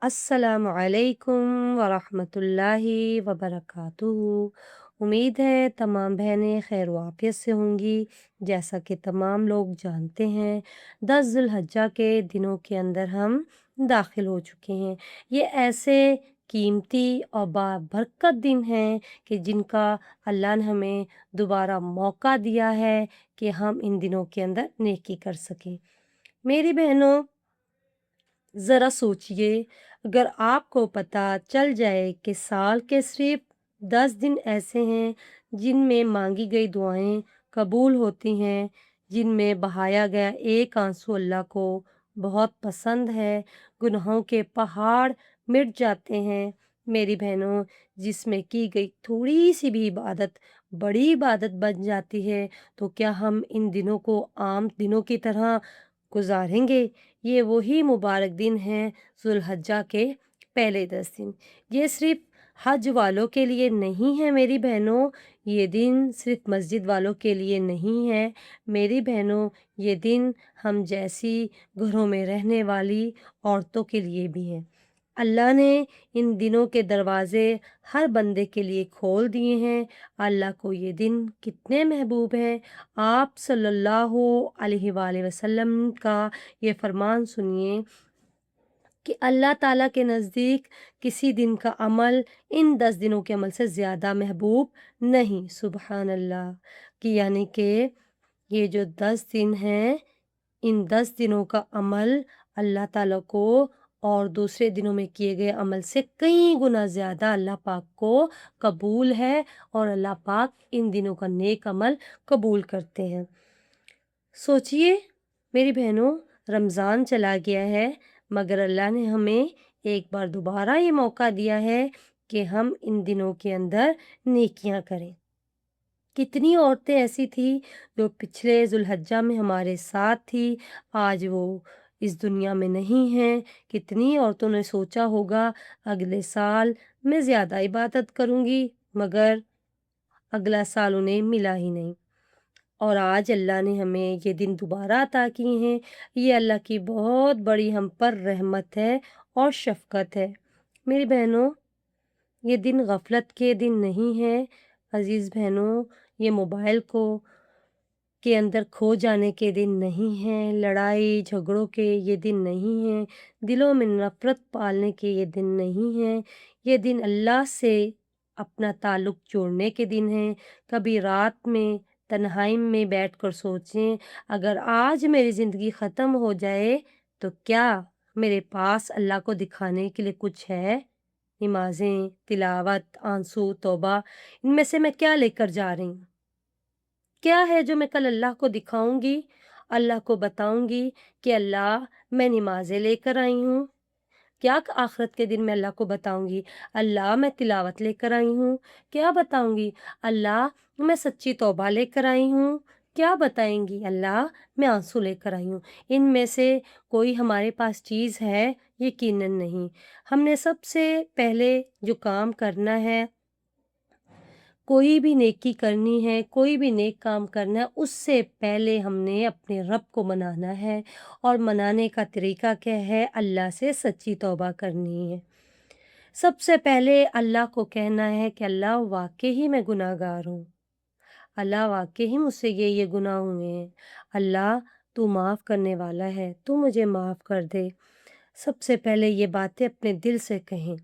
अस्सलामु अलैकुम वरहमतुल्लाहि वबरकातुहू। उम्मीद है तमाम बहनें खैर वाफियत से होंगी। जैसा कि तमाम लोग जानते हैं 10 ज़ुल्हज्जा के दिनों के अंदर हम दाखिल हो चुके हैं। ये ऐसे कीमती और बाबरकत दिन हैं कि जिनका अल्लाह ने हमें दोबारा मौका दिया है कि हम इन दिनों के अंदर नेकी कर सकें। मेरी बहनों, ज़रा सोचिए, अगर आपको पता चल जाए कि साल के सिर्फ 10 दिन ऐसे हैं जिनमें मांगी गई दुआएं कबूल होती हैं, जिनमें बहाया गया एक आंसू अल्लाह को बहुत पसंद है, गुनाहों के पहाड़ मिट जाते हैं। मेरी बहनों, जिसमें की गई थोड़ी सी भी इबादत बड़ी इबादत बन जाती है, तो क्या हम इन दिनों को आम दिनों की तरह गुजारेंगे? ये वही मुबारक दिन हैं ज़ुल्हज्जा के पहले 10 दिन। ये सिर्फ़ हज वालों के लिए नहीं है मेरी बहनों, ये दिन सिर्फ़ मस्जिद वालों के लिए नहीं है। मेरी बहनों, ये दिन हम जैसी घरों में रहने वाली औरतों के लिए भी है। अल्लाह ने इन दिनों के दरवाज़े हर बंदे के लिए खोल दिए हैं। अल्लाह को ये दिन कितने महबूब हैं। आप सल्लल्लाहु अलैहि वसल्लम का ये फरमान सुनिए कि अल्लाह ताला के नज़दीक किसी दिन का अमल इन 10 दिनों के अमल से ज़्यादा महबूब नहीं। सुबहान अल्लाह! कि यानी कि ये जो 10 दिन हैं, इन 10 दिनों का अमल अल्लाह ताला को और दूसरे दिनों में किए गए अमल से कई गुना ज़्यादा अल्लाह पाक को कबूल है और अल्लाह पाक इन दिनों का नेक अमल कबूल करते हैं। सोचिए मेरी बहनों, रमज़ान चला गया है, मगर अल्लाह ने हमें एक बार दोबारा ये मौका दिया है कि हम इन दिनों के अंदर नेकियां करें। कितनी औरतें ऐसी थी जो पिछले ज़ुल्हज्जा में हमारे साथ थी, आज वो इस दुनिया में नहीं हैं। कितनी औरतों ने सोचा होगा अगले साल मैं ज़्यादा इबादत करूंगी, मगर अगला साल उन्हें मिला ही नहीं। और आज अल्लाह ने हमें ये दिन दोबारा अता किए हैं। ये अल्लाह की बहुत बड़ी हम पर रहमत है और शफ़क़त है। मेरी बहनों, ये दिन गफ़लत के दिन नहीं है। अज़ीज़ बहनों, ये मोबाइल को के अंदर खो जाने के दिन नहीं हैं, लड़ाई झगड़ों के ये दिन नहीं हैं, दिलों में नफ़रत पालने के ये दिन नहीं हैं। ये दिन अल्लाह से अपना ताल्लुक़ जोड़ने के दिन हैं। कभी रात में तन्हाई में बैठकर सोचें, अगर आज मेरी ज़िंदगी ख़त्म हो जाए, तो क्या मेरे पास अल्लाह को दिखाने के लिए कुछ है? नमाज़ें, तिलावत, आंसू, तौबा, इनमें से मैं क्या लेकर जा रही हूँ? क्या है जो मैं कल अल्लाह को दिखाऊँगी? अल्लाह को बताऊँगी कि अल्लाह मैं नमाज़ें लेकर आई हूँ। क्या आखिरत के दिन मैं अल्लाह को बताऊँगी, अल्लाह मैं तिलावत लेकर आई हूँ? क्या बताऊँगी, अल्लाह मैं सच्ची तौबा लेकर आई हूँ? क्या बताएँगी, अल्लाह मैं आँसू लेकर आई हूँ? इनमें से कोई हमारे पास चीज़ है? यकीनन नहीं। हमने सबसे पहले जो काम करना है, कोई भी नेकी करनी है, कोई भी नेक काम करना है, उससे पहले हमने अपने रब को मनाना है। और मनाने का तरीका क्या है? अल्लाह से सच्ची तौबा करनी है। सबसे पहले अल्लाह को कहना है कि अल्लाह वाक़ई ही मैं गुनाहगार हूँ। अल्लाह वाक़ई ही मुझसे ये गुनाह हुए हैं। अल्लाह तू माफ़ करने वाला है, तू मुझे माफ़ कर दे। सबसे पहले ये बातें अपने दिल से कहें।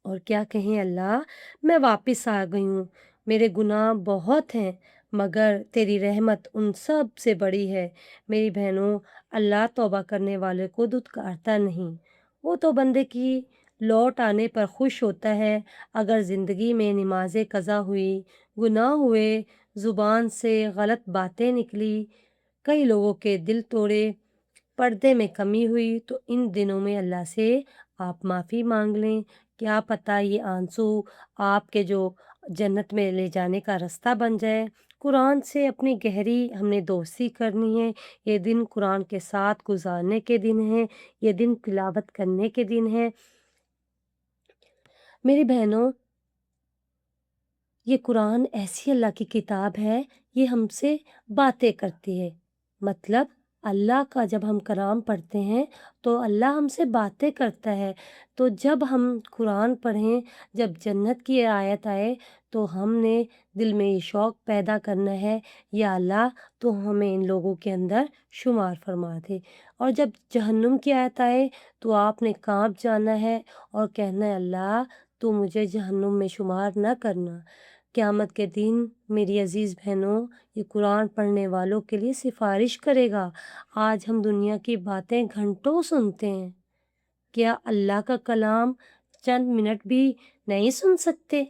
और क्या कहें, अल्लाह मैं वापस आ गई हूँ, मेरे गुनाह बहुत हैं, मगर तेरी रहमत उन सब से बड़ी है। मेरी बहनों, अल्लाह तौबा करने वाले को धुतकारता नहीं, वो तो बंदे की लौट आने पर खुश होता है। अगर ज़िंदगी में नमाज़ें कज़ा हुई, गुनाह हुए, ज़ुबान से गलत बातें निकली, कई लोगों के दिल तोड़े, पर्दे में कमी हुई, तो इन दिनों में अल्लाह से आप माफ़ी मांग लें। क्या पता ये आंसू आपके जो जन्नत में ले जाने का रास्ता बन जाए। कुरान से अपनी गहरी हमने दोस्ती करनी है। ये दिन कुरान के साथ गुजारने के दिन हैं, ये दिन तिलावत करने के दिन हैं। मेरी बहनों, ये कुरान ऐसी अल्लाह की किताब है, ये हमसे बातें करती है। मतलब اللہ کا جب ہم کلام پڑھتے ہیں تو اللہ ہم سے باتیں کرتا ہے۔ تو جب ہم قرآن پڑھیں، جب جنت کی آیت آئے تو ہم نے دل میں یہ شوق پیدا کرنا ہے، یا اللہ تو ہمیں ان لوگوں کے اندر شمار فرما دے۔ اور جب جہنم کی آیت آئے تو آپ نے کانپ جانا ہے اور کہنا ہے اللہ تو مجھے جہنم میں شمار نہ کرنا۔ قیامت کے دن میری عزیز بہنوں، یہ قرآن پڑھنے والوں کے لیے سفارش کرے گا۔ آج ہم دنیا کی باتیں گھنٹوں سنتے ہیں، کیا اللہ کا کلام چند منٹ بھی نہیں سن سکتے؟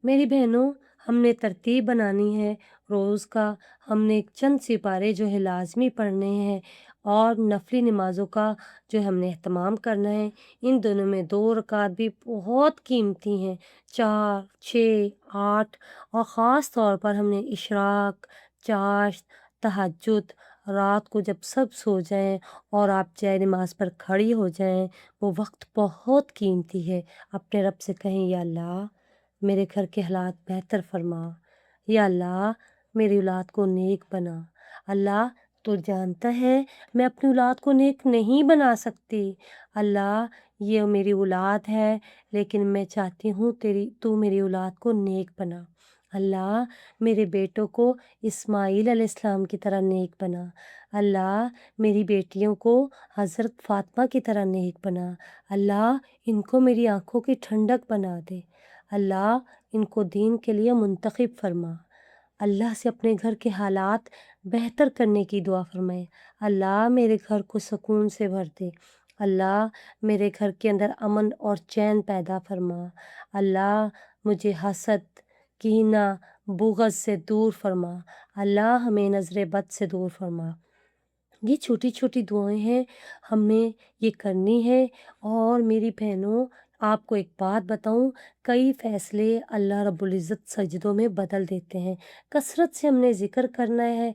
میری بہنوں، ہم نے ترتیب بنانی ہے روز کا، ہم نے چند سپارے جو ہے لازمی پڑھنے ہیں، اور نفلی نمازوں کا جو ہم نے اہتمام کرنا ہے۔ ان دونوں میں 2 رکعت بھی بہت قیمتی ہیں، 4، 6، 8، اور خاص طور پر ہم نے اشراق، چاشت، تہجد، رات کو جب سب سو جائیں اور آپ جائے نماز پر کھڑی ہو جائیں، وہ وقت بہت قیمتی ہے۔ اپنے رب سے کہیں یا اللہ میرے گھر کے حالات بہتر فرما، یا اللہ میری اولاد کو نیک بنا۔ اللہ تو جانتا ہے میں اپنی اولاد کو نیک نہیں بنا سکتی، اللہ یہ میری اولاد ہے لیکن میں چاہتی ہوں تو میری اولاد کو نیک بنا۔ اللہ میرے بیٹوں کو اسماعیل علیہ السلام کی طرح نیک بنا۔ اللہ میری بیٹیوں کو حضرت فاطمہ کی طرح نیک بنا۔ اللہ ان کو میری آنکھوں کی ٹھنڈک بنا دے۔ اللہ ان کو دین کے لیے منتخب فرما۔ اللہ سے اپنے گھر کے حالات بہتر کرنے کی دعا فرمائے۔ اللہ میرے گھر کو سکون سے بھر دے۔ اللہ میرے گھر کے اندر امن اور چین پیدا فرما۔ اللہ مجھے حسد، کینہ، بغض سے دور فرما۔ اللہ ہمیں نظر بد سے دور فرما۔ یہ چھوٹی چھوٹی دعائیں ہیں، ہم نے یہ کرنی ہے۔ اور میری بہنوں، آپ کو ایک بات بتاؤں، کئی فیصلے اللہ رب العزت سجدوں میں بدل دیتے ہیں۔ کثرت سے ہم نے ذکر کرنا ہے،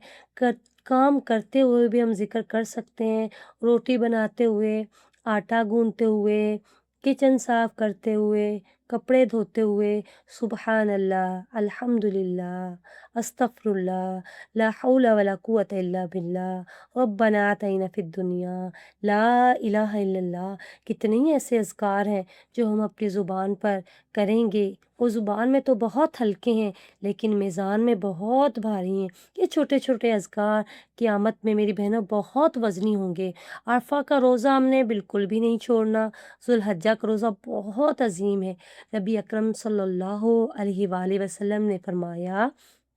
کام کرتے ہوئے بھی ہم ذکر کر سکتے ہیں، روٹی بناتے ہوئے، آٹا گوندتے ہوئے، کچن صاف کرتے ہوئے، کپڑے دھوتے ہوئے، سبحان اللہ، الحمدللہ، استغفر اللہ، لا حول ولا قوة الا باللہ، ربنا آتینا فی الدنیا، لا الہ الا اللہ۔ کتنے ہی ایسے اذکار ہیں جو ہم اپنی زبان پر کریں گے، وہ زبان میں تو بہت ہلکے ہیں لیکن میزان میں بہت بھاری ہیں۔ یہ چھوٹے چھوٹے اذکار قیامت میں میری بہنوں بہت وزنی ہوں گے۔ عرفہ کا روزہ ہم نے بالکل بھی نہیں چھوڑنا۔ ذو الحجہ کا روزہ بہت عظیم ہے۔ نبی اکرم صلی اللہ علیہ وآلہ وسلم نے فرمایا،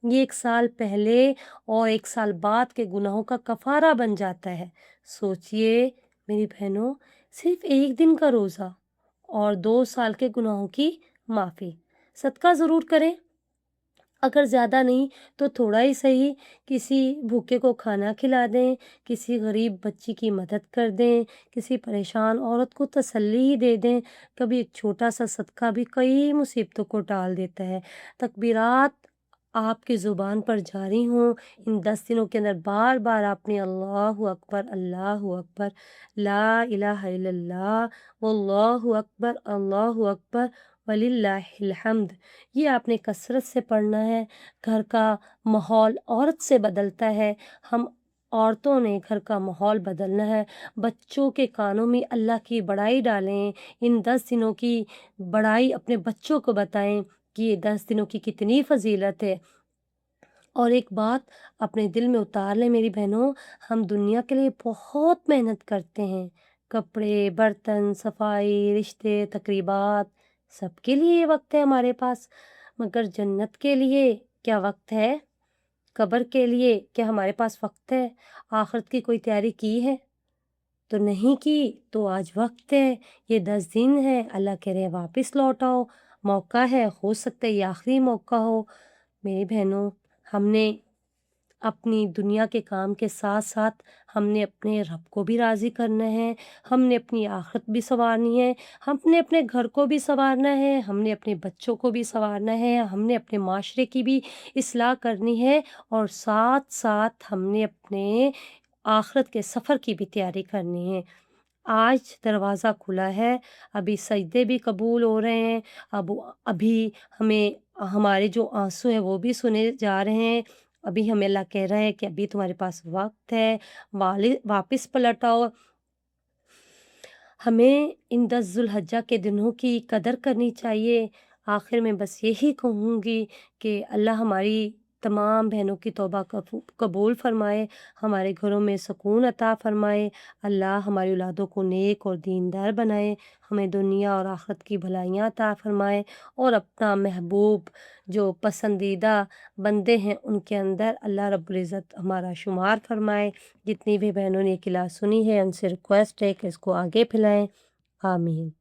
یہ 1 سال پہلے اور 1 سال بعد کے گناہوں کا کفارہ بن جاتا ہے۔ سوچئے میری بہنوں، صرف 1 دن کا روزہ اور 2 سال کے گناہوں کی معافی۔ صدقہ ضرور کریں، اگر زیادہ نہیں تو تھوڑا ہی صحیح، کسی بھوکے کو کھانا کھلا دیں، کسی غریب بچی کی مدد کر دیں، کسی پریشان عورت کو تسلی ہی دے دیں۔ کبھی ایک چھوٹا سا صدقہ بھی کئی مصیبتوں کو ٹال دیتا ہے۔ تکبیرات آپ کی زبان پر جاری ہوں، ان 10 دنوں کے اندر بار بار آپ نے اللہ اکبر، لا الہ الا اللہ، واللہ اکبر، اللہ اکبر، وللہ الحمد، یہ آپ نے کثرت سے پڑھنا ہے۔ گھر کا ماحول عورت سے بدلتا ہے، ہم عورتوں نے گھر کا ماحول بدلنا ہے۔ بچوں کے کانوں میں اللہ کی بڑائی ڈالیں، ان 10 دنوں کی بڑائی اپنے بچوں کو بتائیں کہ یہ 10 دنوں کی کتنی فضیلت ہے۔ اور ایک بات اپنے دل میں اتار لیں میری بہنوں، ہم دنیا کے لیے بہت محنت کرتے ہیں، کپڑے، برتن، صفائی، رشتے، تقریبات، سب کے لیے یہ وقت ہے ہمارے پاس، مگر جنت کے لیے کیا وقت ہے؟ قبر کے لیے کیا ہمارے پاس وقت ہے؟ آخرت کی کوئی تیاری کی ہے؟ تو نہیں کی تو آج وقت ہے، یہ 10 دن ہے، اللہ کہہ رہے ہیں واپس لوٹ آؤ، موقع ہے، ہو سکتا ہے یہ آخری موقع ہو۔ میری بہنوں، ہم نے اپنی دنیا کے کام کے ساتھ ساتھ ہم نے اپنے رب کو بھی راضی کرنا ہے، ہم نے اپنی آخرت بھی سنوارنی ہے، ہم نے اپنے گھر کو بھی سنوارنا ہے، ہم نے اپنے بچوں کو بھی سنوارنا ہے، ہم نے اپنے معاشرے کی بھی اصلاح کرنی ہے، اور ساتھ ساتھ ہم نے اپنے آخرت کے سفر کی بھی تیاری کرنی ہے۔ آج دروازہ کھلا ہے، ابھی سجدے بھی قبول ہو رہے ہیں، ابھی ہمیں ہمارے جو آنسو ہیں وہ بھی سنے جا رہے ہیں، अभी हमें अल्लाह कह रहा है कि अभी तुम्हारे पास वक़्त है, वापस पलट आओ। हमें इन 10 ज़ुल्हज्जा के दिनों की कदर करनी चाहिए। आखिर में बस यही कहूँगी कि अल्लाह हमारी तमाम बहनों की तौबा कबूल फ़रमाए, हमारे घरों में सुकून अता फ़रमाए। अल्लाह हमारी औलादों को नेक और दीनदार बनाए, हमें दुनिया और आखिरत की भलाइयाँ अता फ़रमाए और अपना महबूब जो पसंदीदा बंदे हैं, उनके अंदर अल्लाह रब्बुल इज़्ज़त हमारा शुमार फ़रमाए। जितनी भी बहनों ने ये क्लास सुनी है, उनसे रिक्वेस्ट है कि इसको आगे फैलाएँ। आमीन।